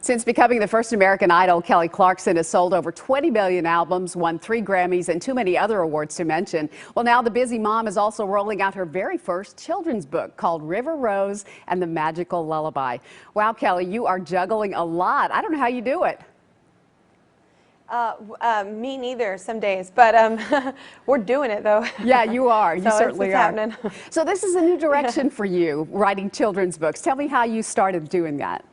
Since becoming the first American Idol, Kelly Clarkson has sold over 20 million albums, won 3 Grammys, and too many other awards to mention. Well, now the busy mom is also rolling out her very first children's book called River Rose and the Magical Lullaby. Wow, Kelly, you are juggling a lot. I don't know how you do it. Me neither some days, but we're doing it though. Yeah, you are. You So certainly it's are. happening. So this is a new direction for you, writing children's books. Tell me how you started doing that.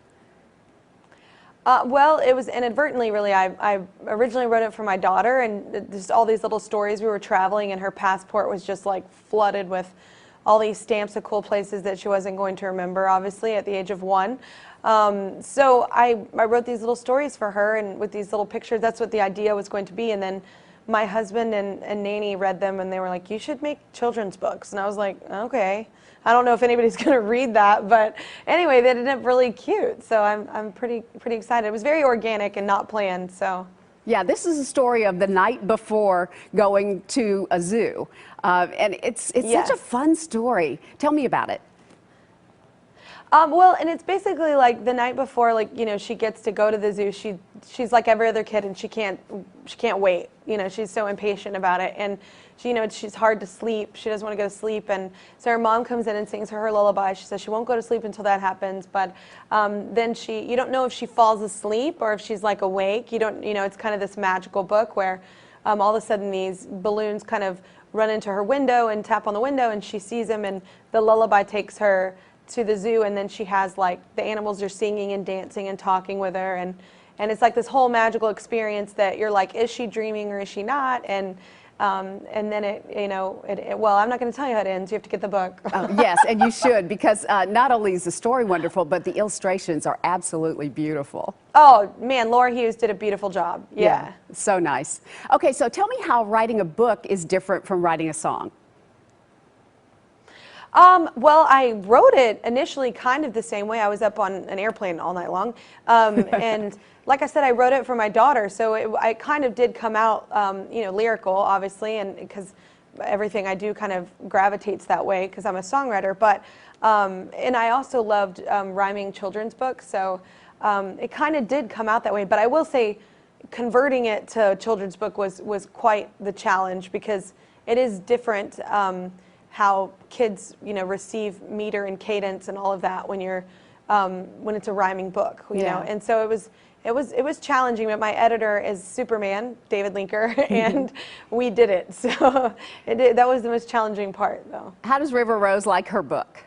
Well, it was inadvertently, really. I originally wrote it for my daughter, and just all these little stories. We were traveling, and her passport was just like flooded with all these stamps of cool places that she wasn't going to remember, obviously, at the age of 1. So I wrote these little stories for her, and with these little pictures, that's what the idea was going to be. And then my husband and Nanny read them, and they were like, "You should make children's books." And I was like, "Okay." I don't know if anybody's going to read that, but anyway, they ended up really cute. So I'm pretty excited. It was very organic and not planned. So. Yeah, this is a story of the night before going to a zoo, and it's Yes. such a fun story. Tell me about it. Well, and it's basically like the night before, like, you know, she gets to go to the zoo. She's like every other kid, and she can't wait. You know, she's so impatient about it, and she, you know, she's hard to sleep. She doesn't want to go to sleep, and so her mom comes in and sings her lullaby. She says she won't go to sleep until that happens, but then you don't know if she falls asleep or if she's like awake. You know, it's kind of this magical book where all of a sudden these balloons kind of run into her window and tap on the window, and she sees them, and the lullaby takes her to the zoo, and then she has like the animals are singing and dancing and talking with her, and it's like this whole magical experience that you're like, is she dreaming or is she not? And then well, I'm not going to tell you how it ends. You have to get the book. Yes, and you should, because not only is the story wonderful, but the illustrations are absolutely beautiful. Oh man, Laura Hughes did a beautiful job. Yeah, so nice. Okay, so tell me how writing a book is different from writing a song. Well, I wrote it initially kind of the same way. I was up on an airplane all night long. And like I said, I wrote it for my daughter. So it kind of did come out, you know, lyrical, obviously, and because everything I do kind of gravitates that way because I'm a songwriter. But, and I also loved rhyming children's books. So it kind of did come out that way. But I will say converting it to a children's book was quite the challenge, because it is different. How kids, you know, receive meter and cadence and all of that when you're when it's a rhyming book, you know. And so it was challenging. But my editor is Superman, David Linker, and we did it. So that was the most challenging part, though. How does River Rose like her book?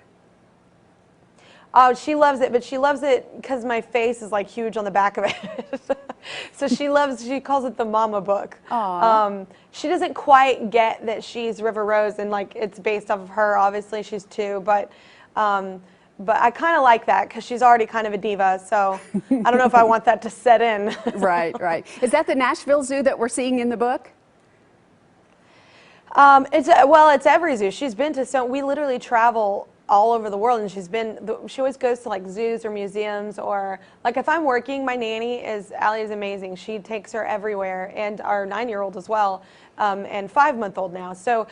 Oh, she loves it, but she loves it because my face is like huge on the back of it. So she calls it the mama book. She doesn't quite get that she's River Rose, and like it's based off of her. Obviously, she's 2, but I kind of like that because she's already kind of a diva. So I don't know if I want that to set in. Right, right. Is that the Nashville Zoo that we're seeing in the book? It's every zoo. She's been to, we literally travel all over the world, and she always goes to like zoos or museums, or like if I'm working, my nanny Allie is amazing. She takes her everywhere, and our 9-year-old as well, and 5-month-old now. So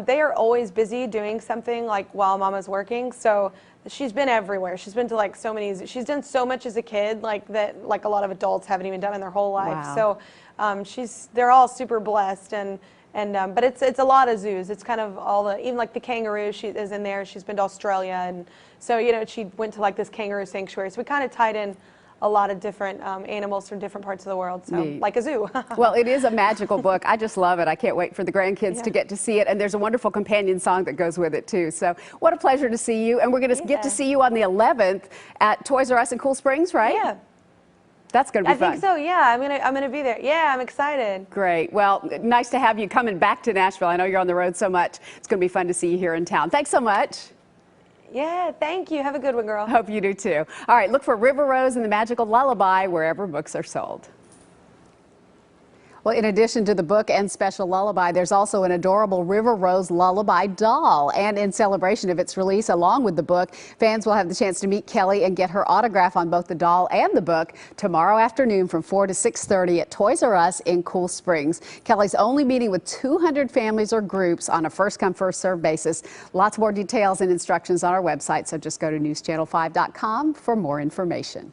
they are always busy doing something like while mama's working. So she's been everywhere. She's been to like so many, she's done so much as a kid, like that, like a lot of adults haven't even done in their whole life. Wow. So they're all super blessed, but it's a lot of zoos. It's kind of even like the kangaroo, she is in there. She's been to Australia, and so, you know, she went to like this kangaroo sanctuary. So we kind of tied in a lot of different animals from different parts of the world. So like a zoo. Well, it is a magical book. I just love it. I can't wait for the grandkids to get to see it. And there's a wonderful companion song that goes with it too. So what a pleasure to see you. And we're going to get to see you on the 11th at Toys R Us in Cool Springs, right? Yeah. That's going to be fun. I think so, yeah. I'm gonna be there. Yeah, I'm excited. Great. Well, nice to have you coming back to Nashville. I know you're on the road so much. It's going to be fun to see you here in town. Thanks so much. Yeah, thank you. Have a good one, girl. Hope you do too. All right, look for River Rose and the Magical Lullaby wherever books are sold. Well, in addition to the book and special lullaby, there's also an adorable River Rose lullaby doll. And in celebration of its release, along with the book, fans will have the chance to meet Kelly and get her autograph on both the doll and the book tomorrow afternoon from 4 to 6:30 at Toys R Us in Cool Springs. Kelly's only meeting with 200 families or groups on a first-come, first-served basis. Lots more details and instructions on our website, so just go to newschannel5.com for more information.